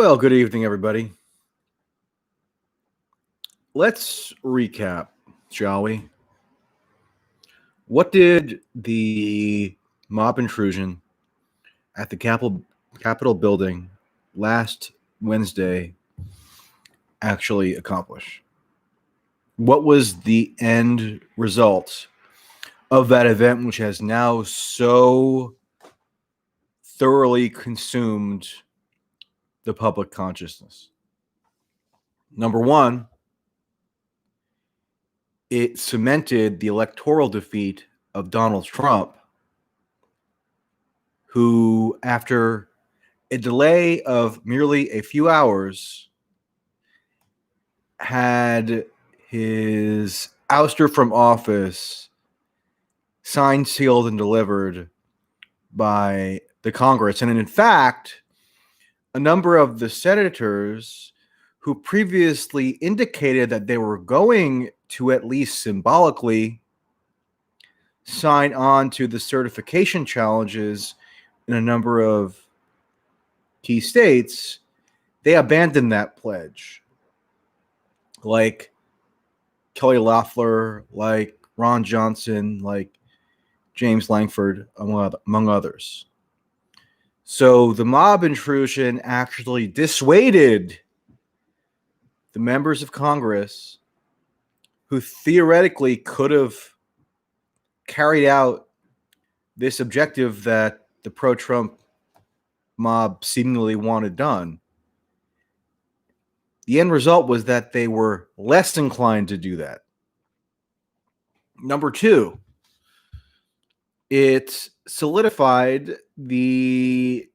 Well, good evening, everybody. Let's recap, shall we? What did the mob intrusion at the Capitol building last Wednesday actually accomplish? What was the end result of that event, which has now so thoroughly consumed the public consciousness? Number one, it cemented the electoral defeat of Donald Trump, who, after a delay of merely a few hours, had his ouster from office signed, sealed, and delivered by the Congress. And in fact, a number of the senators who previously indicated that they were going to at least symbolically sign on to the certification challenges in a number of key states, they abandoned that pledge. Like Kelly Loeffler, like Ron Johnson, like James Langford, among others. So the mob intrusion actually dissuaded the members of Congress who theoretically could have carried out this objective that the pro-Trump mob seemingly wanted done. The end result was that they were less inclined to do that. Number two, it solidified the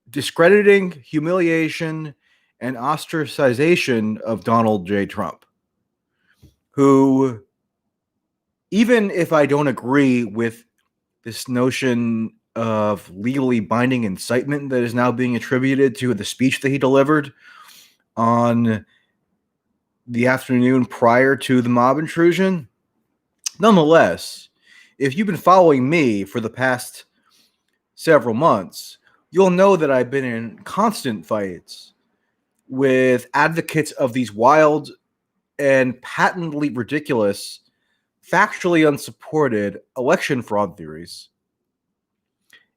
discrediting, humiliation, and ostracization of Donald J. Trump, who, even if I don't agree with this notion of legally binding incitement that is now being attributed to the speech that he delivered on the afternoon prior to the mob intrusion, nonetheless, if you've been following me for the past several months, you'll know that I've been in constant fights with advocates of these wild and patently ridiculous, factually unsupported election fraud theories.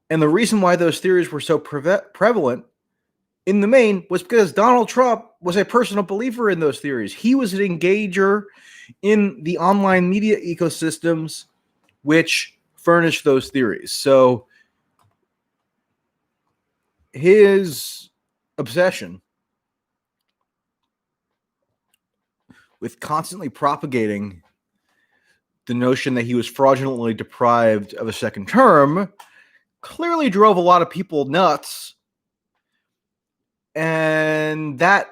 And the reason why those theories were so prevalent in the main was because Donald Trump was a personal believer in those theories. He was an engager in the online media ecosystems which furnish those theories. So his obsession with constantly propagating the notion that he was fraudulently deprived of a second term clearly drove a lot of people nuts. And that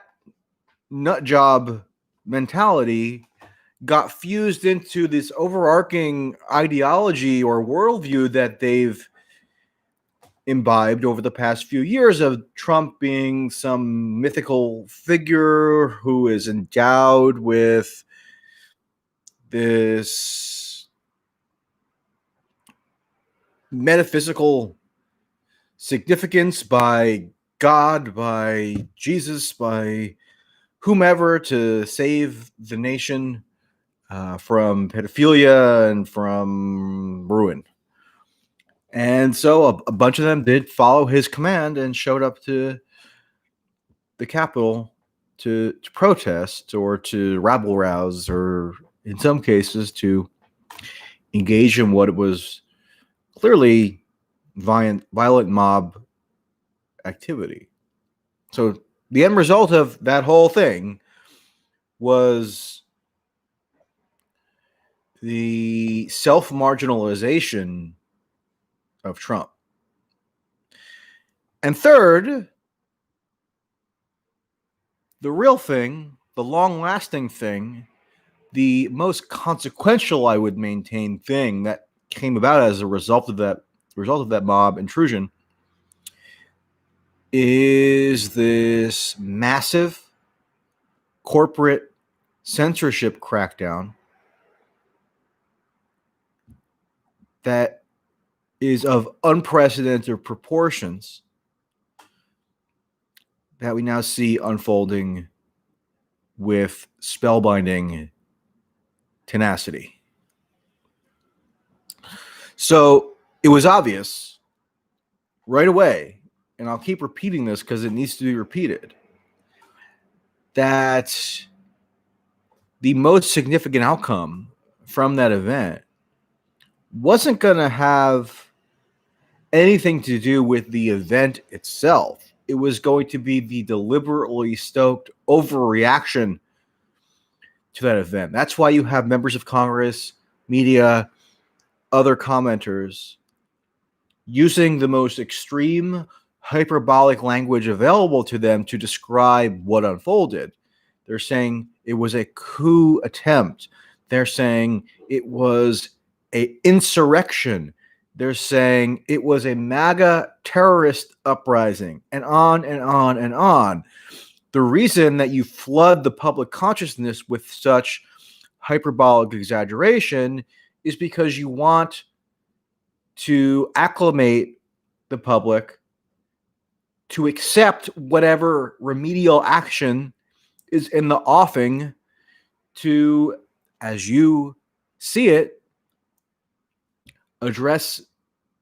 nut job mentality got fused into this overarching ideology or worldview that they've imbibed over the past few years of Trump being some mythical figure who is endowed with this metaphysical significance by God, by Jesus, by whomever to save the nation from pedophilia and from ruin. And so a bunch of them did follow his command and showed up to the Capitol to protest or to rabble rouse, or in some cases to engage in what was clearly violent mob activity. So the end result of that whole thing was the self-marginalization of Trump. And third, the real thing, the long-lasting thing, the most consequential, I would maintain, thing that came about as a result of that mob intrusion is this massive corporate censorship crackdown that is of unprecedented proportions that we now see unfolding with spellbinding tenacity. So it was obvious right away, and I'll keep repeating this because it needs to be repeated, that the most significant outcome from that event wasn't going to have anything to do with the event itself. It was going to be the deliberately stoked overreaction to that event. That's why you have members of Congress, media, other commenters using the most extreme hyperbolic language available to them to describe what unfolded. They're saying it was a coup attempt. They're saying it was an insurrection. They're saying it was a MAGA terrorist uprising, and on and on and on. The reason that you flood the public consciousness with such hyperbolic exaggeration is because you want to acclimate the public to accept whatever remedial action is in the offing to, as you see it, address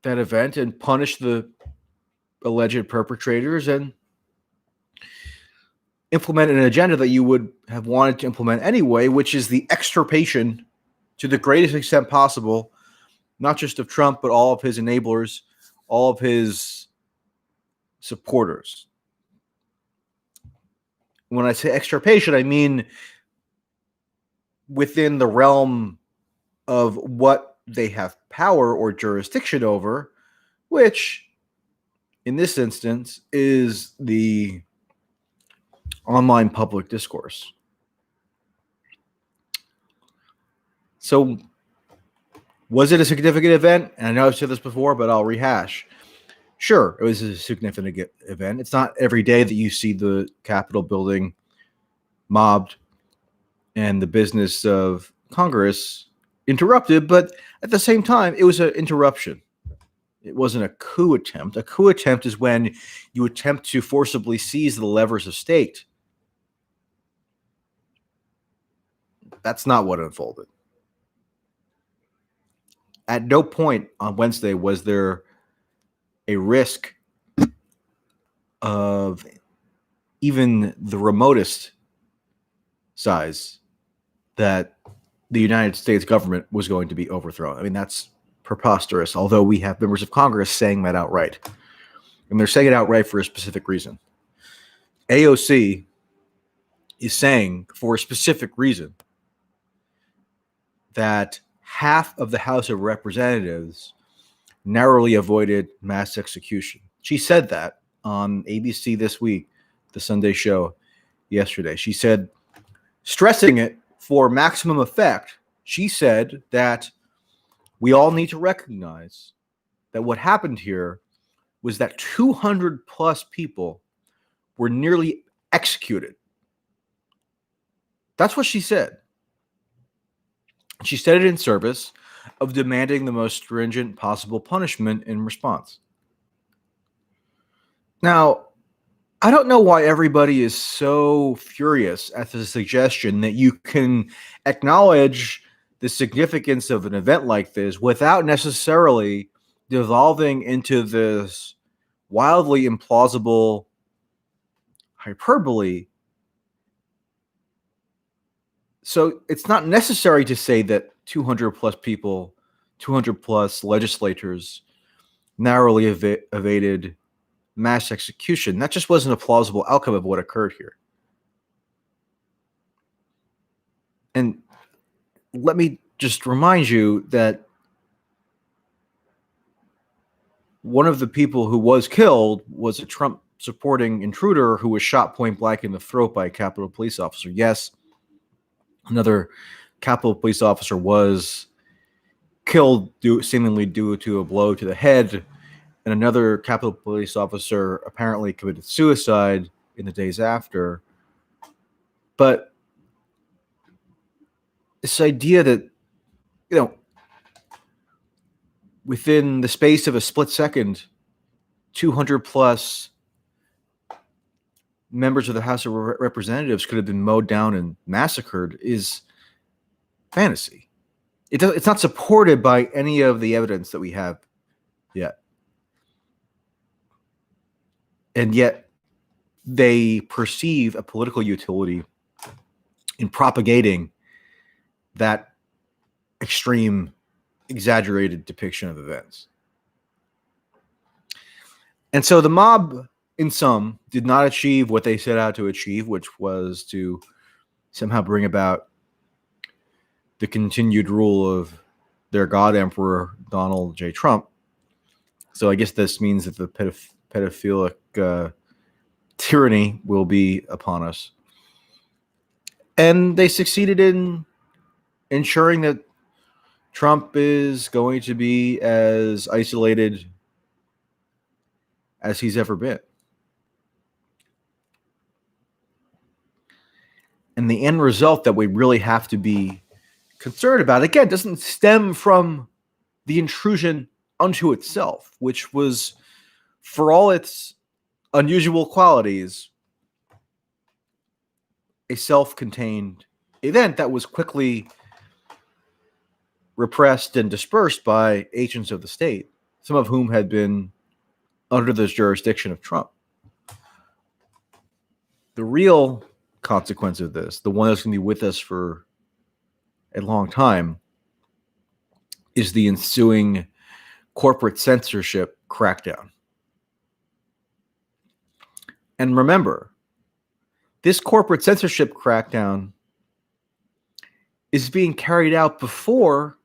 that event and punish the alleged perpetrators and implement an agenda that you would have wanted to implement anyway, which is the extirpation to the greatest extent possible, not just of Trump, but all of his enablers, all of his supporters. When I say extirpation, I mean within the realm of what they have power or jurisdiction over, which in this instance is the online public discourse. So was it a significant event? And I know I've said this before, but I'll rehash. Sure, it was a significant event. It's not every day that you see the Capitol building mobbed and the business of Congress interrupted, but at the same time, it was an interruption. It wasn't a coup attempt. A coup attempt is when you attempt to forcibly seize the levers of state. That's not what unfolded. At no point on Wednesday was there a risk of even the remotest size that the United States government was going to be overthrown. I mean, that's preposterous, although we have members of Congress saying that outright. And they're saying it outright for a specific reason. AOC is saying for a specific reason that half of the House of Representatives narrowly avoided mass execution. She said that on ABC This Week, the Sunday show yesterday. She said, stressing it for maximum effect, she said that we all need to recognize that what happened here was that 200 plus people were nearly executed. That's what she said. She said it in service of demanding the most stringent possible punishment in response. Now, I don't know why everybody is so furious at the suggestion that you can acknowledge the significance of an event like this without necessarily devolving into this wildly implausible hyperbole. So it's not necessary to say that 200 plus people, 200 plus legislators narrowly evaded mass execution. That just wasn't a plausible outcome of what occurred here. And let me just remind you that one of the people who was killed was a Trump supporting intruder who was shot point blank in the throat by a Capitol police officer. Yes, another Capitol police officer was killed seemingly due to a blow to the head, and another Capitol police officer apparently committed suicide in the days after. But this idea that, within the space of a split second, 200 plus members of the House of Representatives could have been mowed down and massacred is fantasy. It's not supported by any of the evidence that we have yet. And yet they perceive a political utility in propagating that extreme, exaggerated depiction of events. And so the mob, in sum, did not achieve what they set out to achieve, which was to somehow bring about the continued rule of their God Emperor, Donald J. Trump. So I guess this means that the pedophilic tyranny will be upon us. And they succeeded in ensuring that Trump is going to be as isolated as he's ever been. And the end result that we really have to be concerned about, again, doesn't stem from the intrusion unto itself, which was, for all its unusual qualities, a self-contained event that was quickly repressed and dispersed by agents of the state, some of whom had been under the jurisdiction of Trump. The real consequence of this, the one that's going to be with us for a long time, is the ensuing corporate censorship crackdown. And remember, this corporate censorship crackdown is being carried out before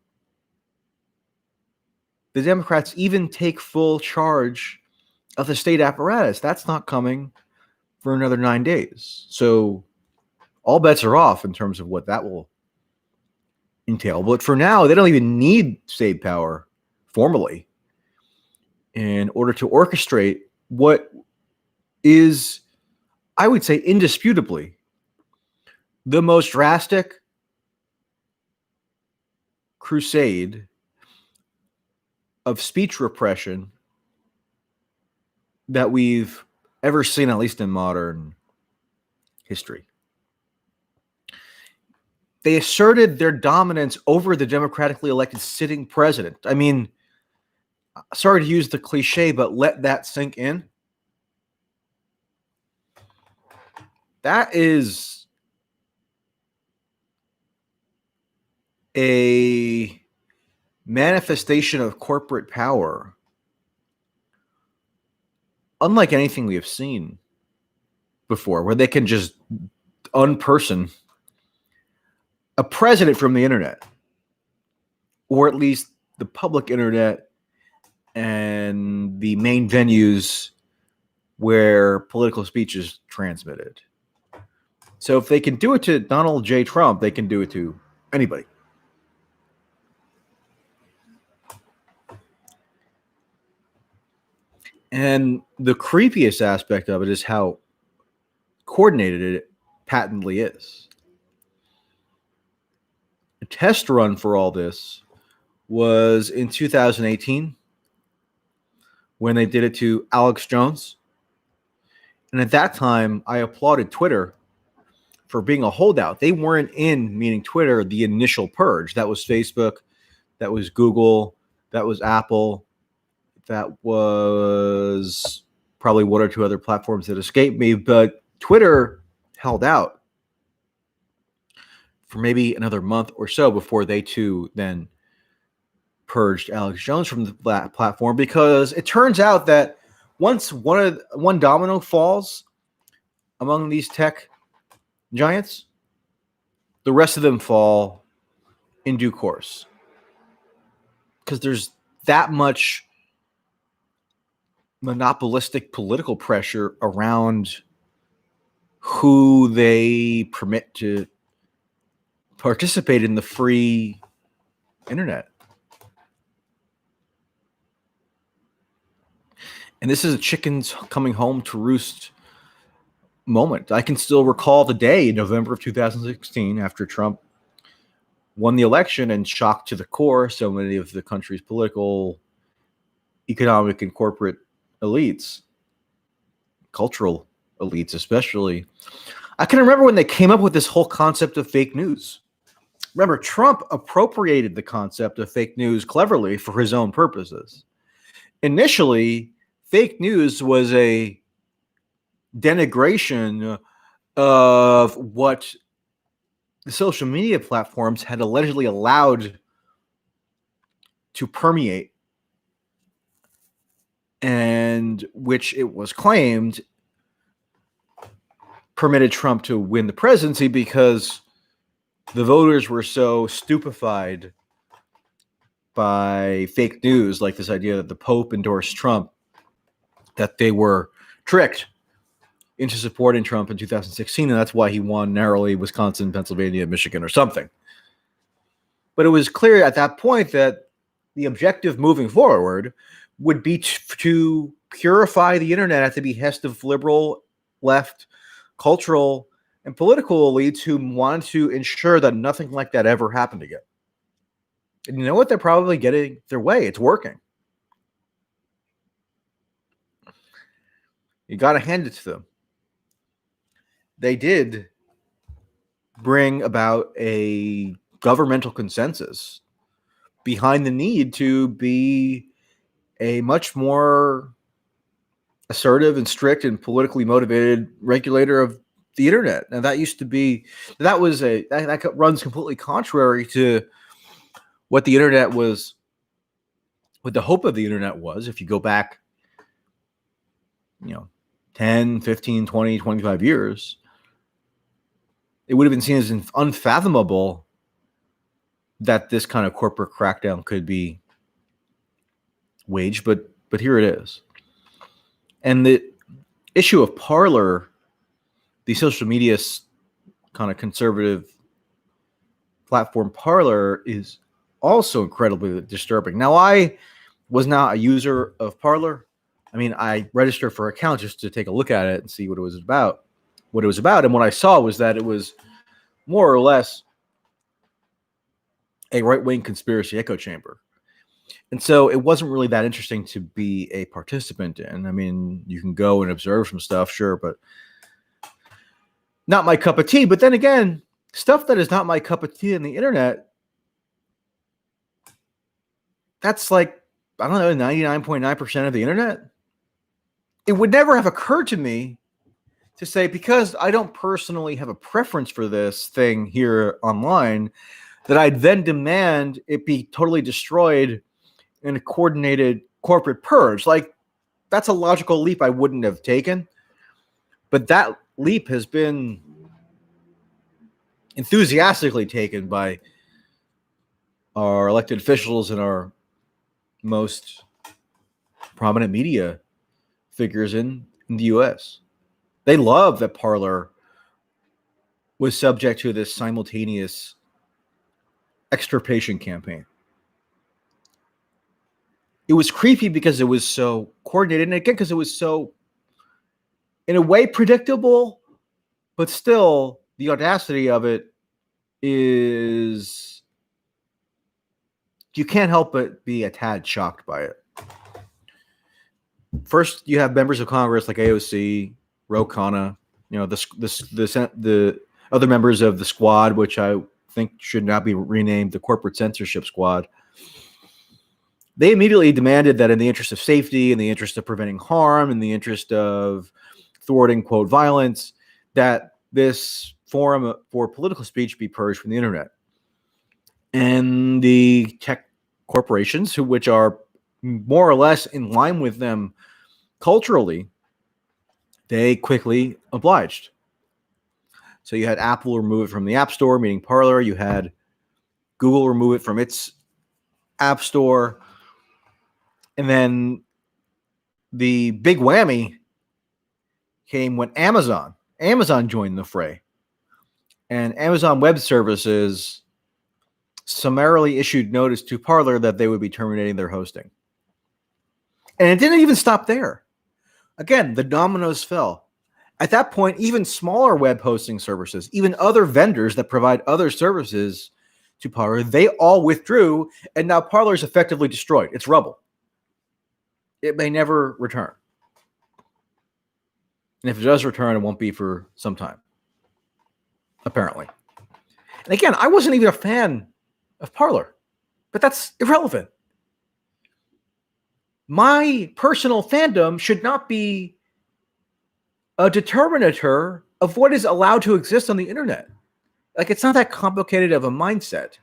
the Democrats even take full charge of the state apparatus. That's not coming for another 9 days. So all bets are off in terms of what that will entail. But for now, they don't even need state power formally in order to orchestrate what is, I would say, indisputably the most drastic crusade of speech repression that we've ever seen, at least in modern history. They asserted their dominance over the democratically elected sitting president. I mean, sorry to use the cliche, but let that sink in. That is a manifestation of corporate power unlike anything we have seen before, where they can just unperson a president from the internet, or at least the public internet and the main venues where political speech is transmitted. So if they can do it to Donald J. Trump, they can do it to anybody. And the creepiest aspect of it is how coordinated it patently is. A test run for all this was in 2018 when they did it to Alex Jones. And at that time, I applauded Twitter for being a holdout. They weren't in, meaning Twitter, the initial purge. That was Facebook, that was Google, that was Apple, that was probably one or two other platforms that escaped me. But Twitter held out for maybe another month or so before they too then purged Alex Jones from the platform, because it turns out that once one domino falls among these tech giants, the rest of them fall in due course, because there's that much monopolistic political pressure around who they permit to participate in the free internet. And this is a chickens coming home to roost moment. I can still recall the day in November of 2016 after Trump won the election and shocked to the core so many of the country's political, economic, and corporate elites, cultural elites especially. I can remember when they came up with this whole concept of fake news. Remember, Trump appropriated the concept of fake news cleverly for his own purposes. Initially, fake news was a denigration of what the social media platforms had allegedly allowed to permeate, and which it was claimed permitted Trump to win the presidency because the voters were so stupefied by fake news, like this idea that the Pope endorsed Trump, that they were tricked into supporting Trump in 2016, and that's why he won narrowly Wisconsin, Pennsylvania, Michigan, or something. But it was clear at that point that the objective moving forward would be to purify the internet at the behest of liberal, left, cultural, and political elites who wanted to ensure that nothing like that ever happened again. And you know what? They're probably getting their way. It's working. You got to hand it to them. They did bring about a governmental consensus behind the need to be a much more assertive and strict and politically motivated regulator of the internet. And that used to be, that runs completely contrary to what the internet was, what the hope of the internet was. If you go back, 10, 15, 20, 25 years, it would have been seen as unfathomable that this kind of corporate crackdown could be waged, but here it is. And the issue of Parler, the social media kind of conservative platform Parler, is also incredibly disturbing. Now, I was not a user of Parler. I mean, I registered for an account just to take a look at it and see what it was about. And what I saw was that it was more or less a right-wing conspiracy echo chamber. And so it wasn't really that interesting to be a participant in. I mean, you can go and observe some stuff, sure, but not my cup of tea. But then again, stuff that is not my cup of tea on the internet, that's like, I don't know, 99.9% of the internet. It would never have occurred to me to say, because I don't personally have a preference for this thing here online, that I'd then demand it be totally destroyed in a coordinated corporate purge. Like, that's a logical leap I wouldn't have taken. But that leap has been enthusiastically taken by our elected officials and our most prominent media figures in the U.S. They love that Parler was subject to this simultaneous extirpation campaign. It was creepy because it was so coordinated, and again, because it was so, in a way, predictable, but still, the audacity of it is, you can't help but be a tad shocked by it. First, you have members of Congress like AOC, Ro Khanna, the other members of the squad, which I think should not be renamed the corporate censorship squad. They immediately demanded that in the interest of safety, in the interest of preventing harm, in the interest of thwarting, quote, violence, that this forum for political speech be purged from the internet. And the tech corporations, which are more or less in line with them culturally, they quickly obliged. So you had Apple remove it from the App Store, meaning Parler. You had Google remove it from its App Store. And then the big whammy came when Amazon joined the fray. And Amazon Web Services summarily issued notice to Parler that they would be terminating their hosting. And it didn't even stop there. Again, the dominoes fell. At that point, even smaller web hosting services, even other vendors that provide other services to Parler, they all withdrew, and now Parler is effectively destroyed. It's rubble. It may never return. And if it does return, it won't be for some time, apparently. And again, I wasn't even a fan of Parler, but that's irrelevant. My personal fandom should not be a determinator of what is allowed to exist on the internet. Like, it's not that complicated of a mindset.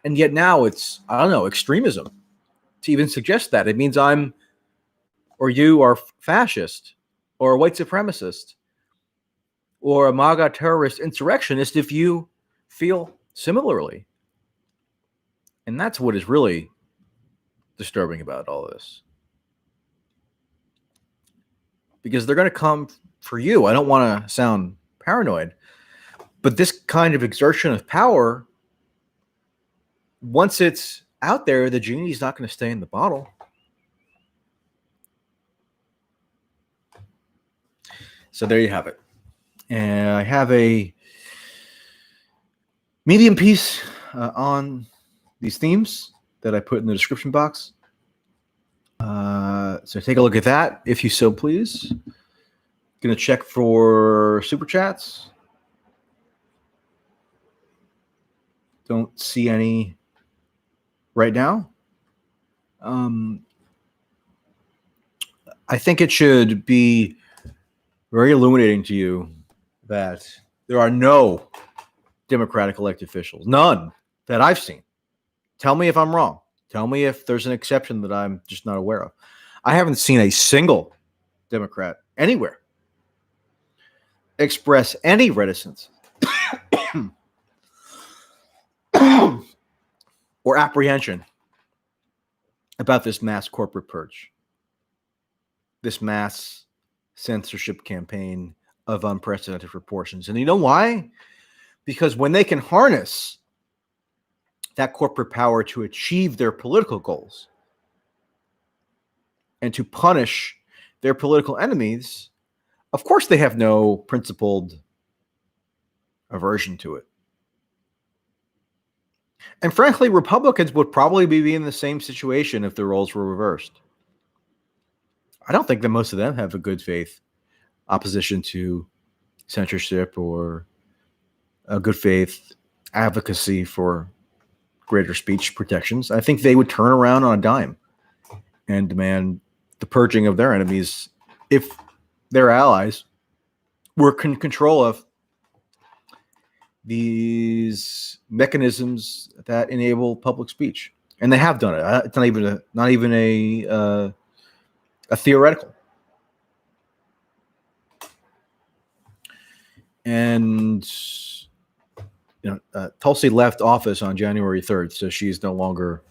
And yet now it's, I don't know, extremism to even suggest that. It means I'm or you are fascist or a white supremacist or a MAGA terrorist insurrectionist if you feel similarly. And that's what is really disturbing about all this. Because they're going to come for you. I don't want to sound paranoid, but this kind of exertion of power, once it's out there, the genie's not going to stay in the bottle. So there you have it. And I have a medium piece on these themes that I put in the description box. So take a look at that, if you so please. Going to check for super chats. Don't see any right now. I think it should be very illuminating to you that there are no Democratic elected officials, none that I've seen. Tell me if I'm wrong. Tell me if there's an exception that I'm just not aware of. I haven't seen a single Democrat anywhere express any reticence or apprehension about this mass corporate purge, this mass censorship campaign of unprecedented proportions. And you know why? Because when they can harness that corporate power to achieve their political goals and to punish their political enemies, of course they have no principled aversion to it. And frankly, Republicans would probably be in the same situation if the roles were reversed. I don't think that most of them have a good faith opposition to censorship or a good faith advocacy for greater speech protections. I think they would turn around on a dime and demand the purging of their enemies if their allies were in control of these mechanisms that enable public speech. And they have done it. It's not even a theoretical. And Tulsi left office on January 3rd, so she's no longer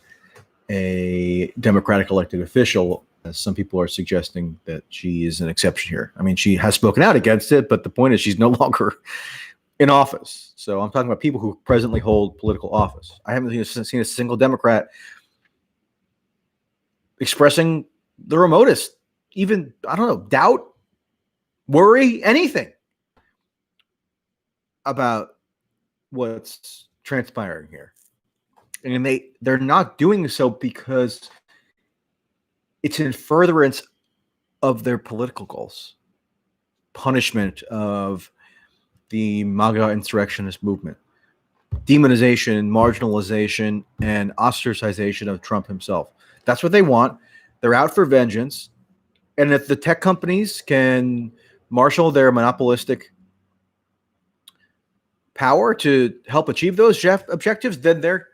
a Democratic elected official. Some people are suggesting that she is an exception here. I mean, she has spoken out against it, but the point is she's no longer in office. So I'm talking about people who presently hold political office. I haven't seen a single Democrat expressing the remotest, even, I don't know, doubt, worry, anything about what's transpiring here. And they're not doing so because it's in furtherance of their political goals. Punishment of the MAGA insurrectionist movement. Demonization, marginalization, and ostracization of Trump himself. That's what they want. They're out for vengeance. And if the tech companies can marshal their monopolistic power to help achieve those objectives, then they're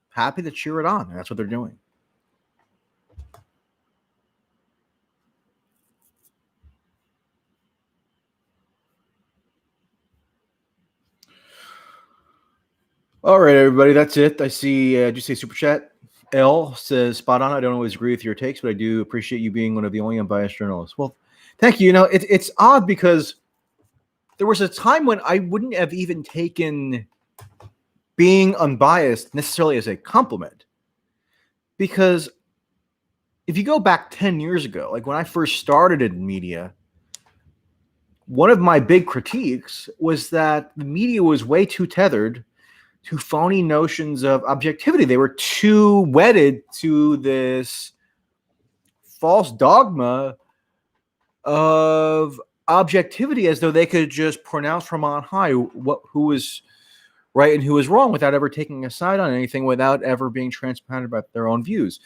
happy to cheer it on. And that's what they're doing. All right, everybody, that's it. I see, did you say super chat? L says, spot on. I don't always agree with your takes, but I do appreciate you being one of the only unbiased journalists. Well, thank you. It's odd because there was a time when I wouldn't have even taken being unbiased necessarily as a compliment. Because if you go back 10 years ago, like when I first started in media, one of my big critiques was that the media was way too tethered to phony notions of objectivity. They were too wedded to this false dogma of objectivity, as though they could just pronounce from on high who was right and who was wrong without ever taking a side on anything, without ever being transparent about their own views.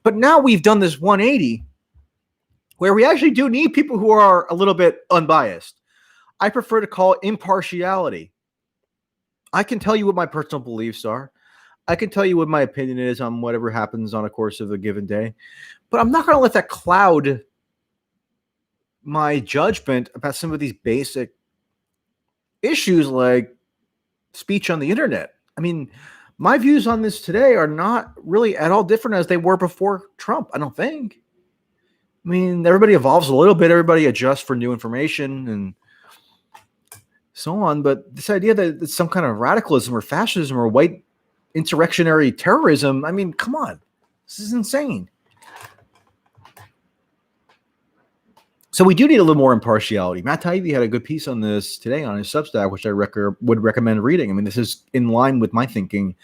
But now we've done this 180 where we actually do need people who are a little bit unbiased. I prefer to call it impartiality. I can tell you what my personal beliefs are. I can tell you what my opinion is on whatever happens on a course of a given day, but I'm not going to let that cloud my judgment about some of these basic issues like speech on the internet. I mean, my views on this today are not really at all different as they were before Trump, I don't think. I mean, everybody evolves a little bit, everybody adjusts for new information and so on, but this idea that it's some kind of radicalism or fascism or white insurrectionary terrorism, I mean, come on. This is insane. So we do need a little more impartiality. Matt Taibbi had a good piece on this today on his Substack, which I would recommend reading. I mean, this is in line with my thinking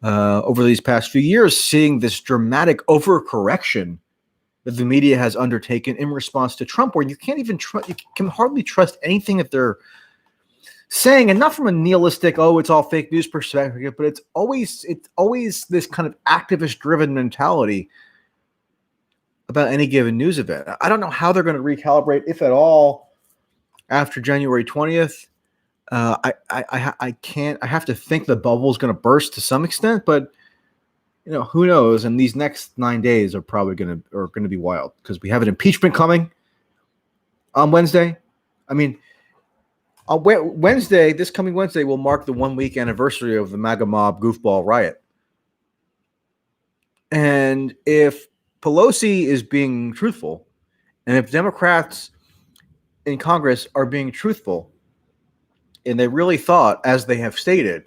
over these past few years, seeing this dramatic overcorrection that the media has undertaken in response to Trump, where you can't even you can hardly trust anything that they're saying, and not from a nihilistic, oh, it's all fake news perspective, but it's always this kind of activist-driven mentality about any given news event. I don't know how they're going to recalibrate, if at all, after January 20th. I can't. I have to think the bubble is going to burst to some extent, but who knows? And these next 9 days are probably going to be wild because we have an impeachment coming on Wednesday. I mean, on this coming Wednesday will mark the 1 week anniversary of the MAGA mob goofball riot, and if Pelosi is being truthful, and if Democrats in Congress are being truthful, and they really thought, as they have stated,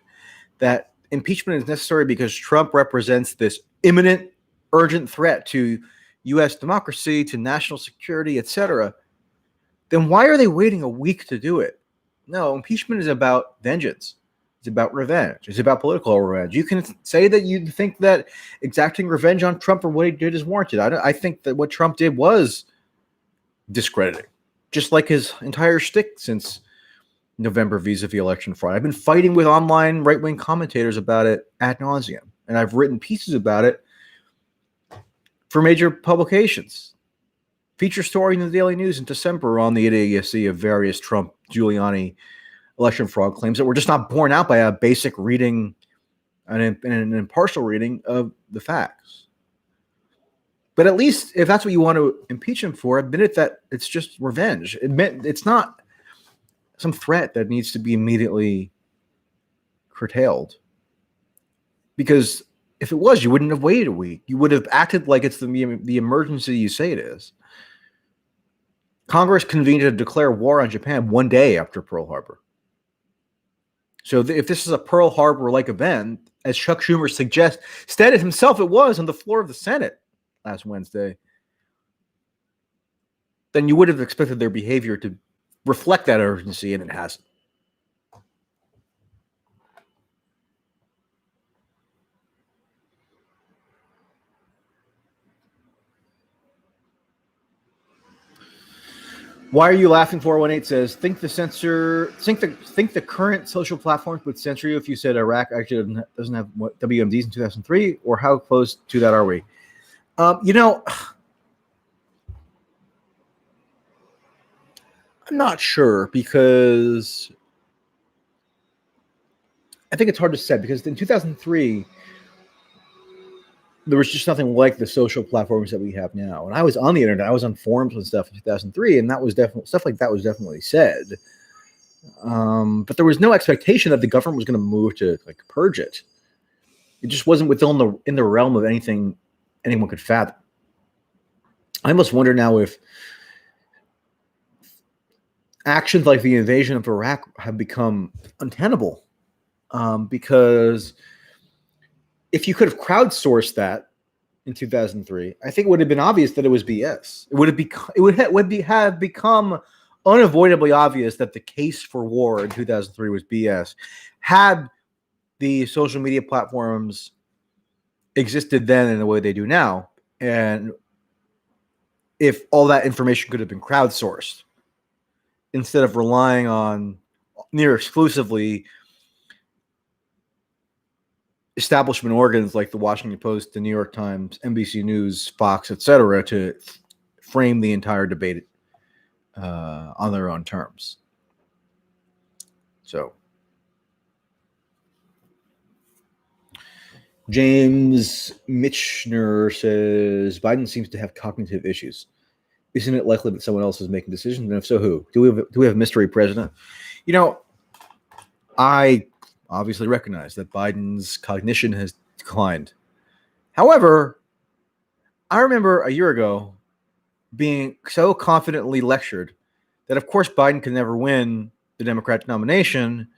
that impeachment is necessary because Trump represents this imminent, urgent threat to U.S. democracy, to national security, etc., then why are they waiting a week to do it? No, impeachment is about vengeance. It's about revenge. It's about political revenge. You can say that you think that exacting revenge on Trump for what he did is warranted. I think that what Trump did was discrediting, just like his entire shtick since November vis-a-vis election fraud. I've been fighting with online right-wing commentators about it ad nauseum, and I've written pieces about it for major publications. Feature story in the Daily News in December on the idiocy of various Trump-Giuliani election fraud claims that were just not borne out by a basic reading and an impartial reading of the facts. But at least if that's what you want to impeach him for, admit it that it's just revenge. Admit it's not some threat that needs to be immediately curtailed. Because if it was, you wouldn't have waited a week. You would have acted like it's the emergency you say it is. Congress convened to declare war on Japan 1 day after Pearl Harbor. So if this is a Pearl Harbor-like event, as Chuck Schumer stated himself it was on the floor of the Senate last Wednesday, then you would have expected their behavior to reflect that urgency, and it hasn't. Why are you laughing? 418 says, think the current social platforms would censor you if you said Iraq actually doesn't have WMDs in 2003, or how close to that are we? I'm not sure, because I think it's hard to say, because in 2003 there was just nothing like the social platforms that we have now. And I was on the internet, I was on forums and stuff in 2003, and that was definitely stuff like that was definitely said. But there was no expectation that the government was going to move to like purge it. It just wasn't in the realm of anything anyone could fathom. I almost wonder now if actions like the invasion of Iraq have become untenable, because if you could have crowdsourced that in 2003, I think it would have been obvious that it was BS. It would have become unavoidably obvious that the case for war in 2003 was BS, had the social media platforms existed then in the way they do now, and if all that information could have been crowdsourced. instead of relying on near exclusively establishment organs like the Washington Post, the New York Times, NBC News, Fox, etc., to frame the entire debate on their own terms. So, James Mitchner says Biden seems to have cognitive issues. Isn't it likely that someone else is making decisions? And if so, who? Do we have a mystery president? You know, I obviously recognize that Biden's cognition has declined. However, I remember a year ago being so confidently lectured that, of course, Biden could never win the Democratic nomination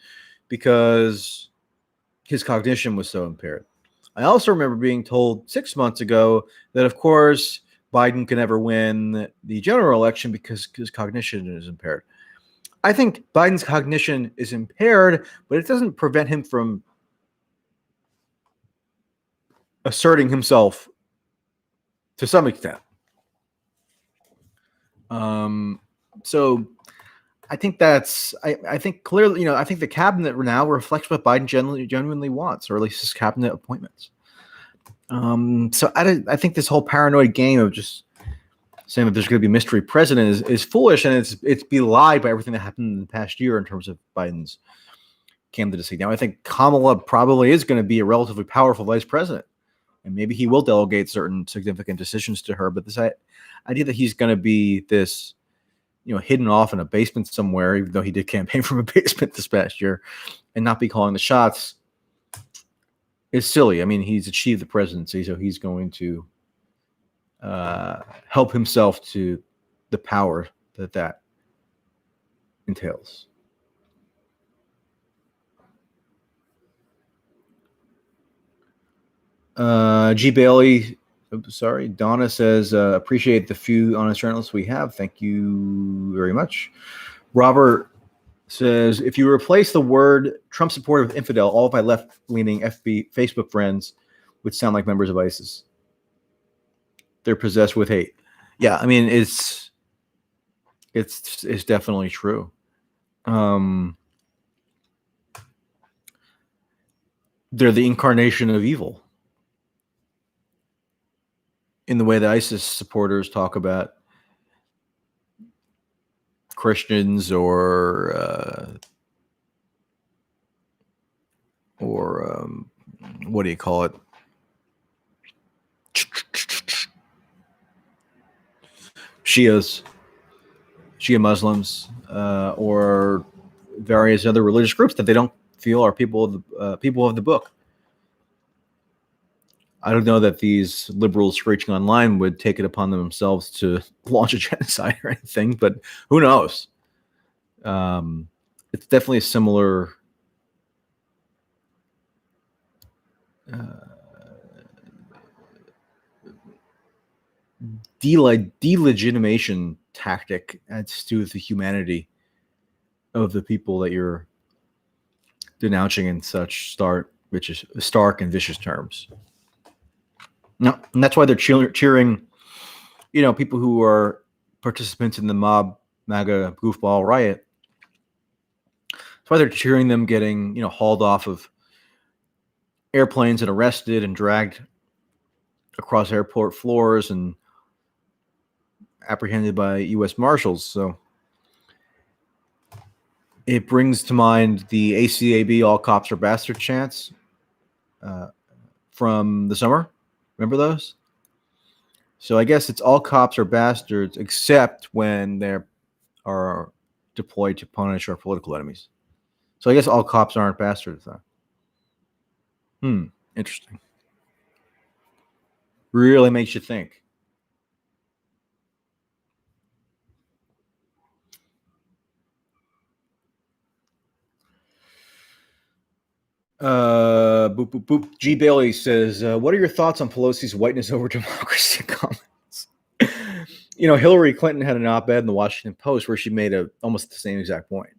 because his cognition was so impaired. I also remember being told 6 months ago that, of course, Biden can never win the general election because his cognition is impaired. I think Biden's cognition is impaired, but it doesn't prevent him from asserting himself to some extent. So I think I think clearly, I think the cabinet now reflects what Biden genuinely wants, or at least his cabinet appointments. So I think this whole paranoid game of just saying that there's going to be a mystery president is foolish, and it's belied by everything that happened in the past year in terms of Biden's candidacy. Now, I think Kamala probably is going to be a relatively powerful vice president, and maybe he will delegate certain significant decisions to her. But this idea that he's going to be this, hidden off in a basement somewhere, even though he did campaign from a basement this past year, and not be calling the shots, is silly. I mean, he's achieved the presidency, so he's going to help himself to the power that entails. G. Bailey, Donna says, appreciate the few honest journalists we have. Thank you very much. Robert says, if you replace the word Trump supporter with infidel, all of my left-leaning Facebook friends would sound like members of ISIS. They're possessed with hate. Yeah, I mean, it's definitely true. They're the incarnation of evil in the way that ISIS supporters talk about Christians or what do you call it? Shia Muslims, or various other religious groups that they don't feel are people of the book. I don't know that these liberals screeching online would take it upon themselves to launch a genocide or anything, but who knows? It's definitely a similar delegitimation tactic adds to the humanity of the people that you're denouncing in such stark and vicious terms. No, and that's why they're cheering, people who are participants in the mob MAGA goofball riot. That's why they're cheering them getting, hauled off of airplanes and arrested and dragged across airport floors and apprehended by U.S. Marshals. So it brings to mind the ACAB All Cops Are Bastards chants from the summer. Remember those? So I guess it's all cops are bastards except when they are deployed to punish our political enemies. So I guess all cops aren't bastards then. Interesting. Really makes you think. Boop, boop, boop. G. Bailey says, what are your thoughts on Pelosi's whiteness over democracy comments? Hillary Clinton had an op-ed in the Washington Post where she made almost the same exact point.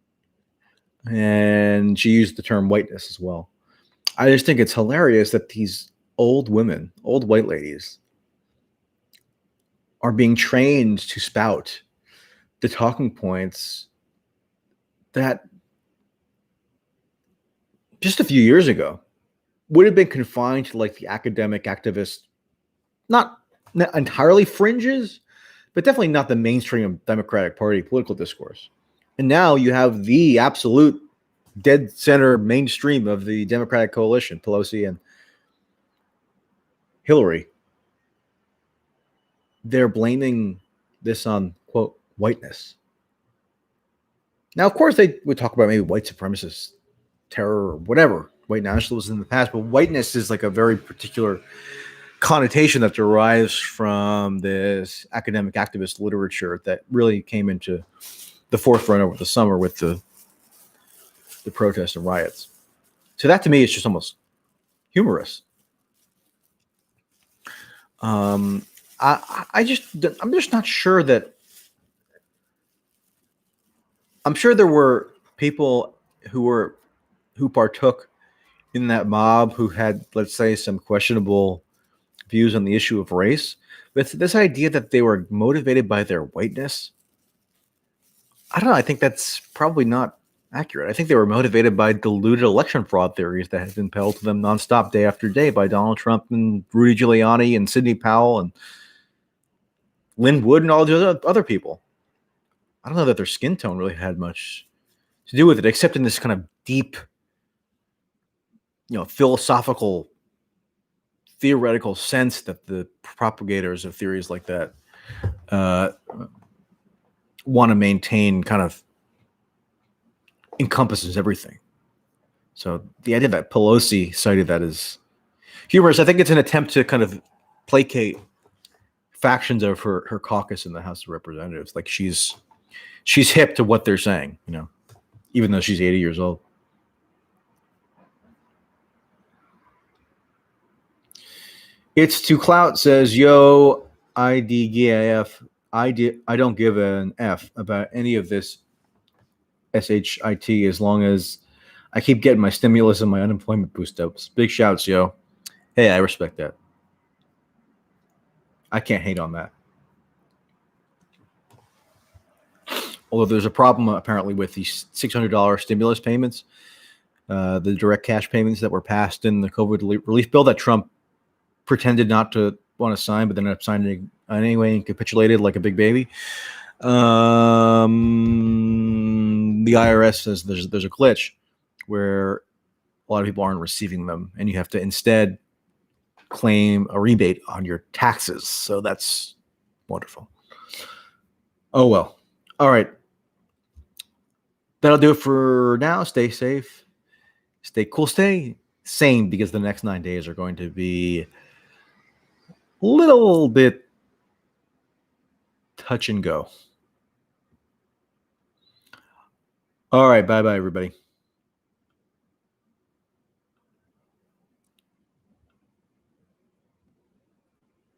And she used the term whiteness as well. I just think it's hilarious that these old women, old white ladies, are being trained to spout the talking points that just a few years ago would have been confined to like the academic activist, not entirely fringes, but definitely not the mainstream Democratic Party political discourse. And now you have the absolute dead center mainstream of the Democratic coalition, Pelosi and Hillary. They're blaming this on, quote, whiteness. Now, of course, they would talk about maybe white supremacist terror or whatever, white nationalism in the past, but whiteness is like a very particular connotation that derives from this academic activist literature that really came into the forefront over the summer with the protests and riots. So that to me is just almost humorous. I'm just not sure that. I'm sure there were people who partook in that mob who had, let's say, some questionable views on the issue of race. But this idea that they were motivated by their whiteness, I don't know. I think that's probably not accurate. I think they were motivated by deluded election fraud theories that have been peddled to them nonstop day after day by Donald Trump and Rudy Giuliani and Sidney Powell and Lynn Wood and all the other people. I don't know that their skin tone really had much to do with it, except in this kind of deep, philosophical, theoretical sense that the propagators of theories like that want to maintain kind of encompasses everything. So the idea that Pelosi cited that as humorous, I think it's an attempt to kind of placate factions of her caucus in the House of Representatives. Like she's hip to what they're saying, even though she's 80 years old. It's to Clout says, yo, IDGAF, I don't give an F about any of this SHIT as long as I keep getting my stimulus and my unemployment boost ups. Big shouts, yo. Hey, I respect that. I can't hate on that. Although there's a problem apparently with these $600 stimulus payments, the direct cash payments that were passed in the COVID relief bill that Trump pretended not to want to sign, but then ended up signing anyway and capitulated like a big baby. The IRS says there's a glitch where a lot of people aren't receiving them, and you have to instead claim a rebate on your taxes. So that's wonderful. Oh, well. All right. That'll do it for now. Stay safe. Stay cool. Stay sane, because the next 9 days are going to be a little bit touch and go. All right. Bye-bye, everybody.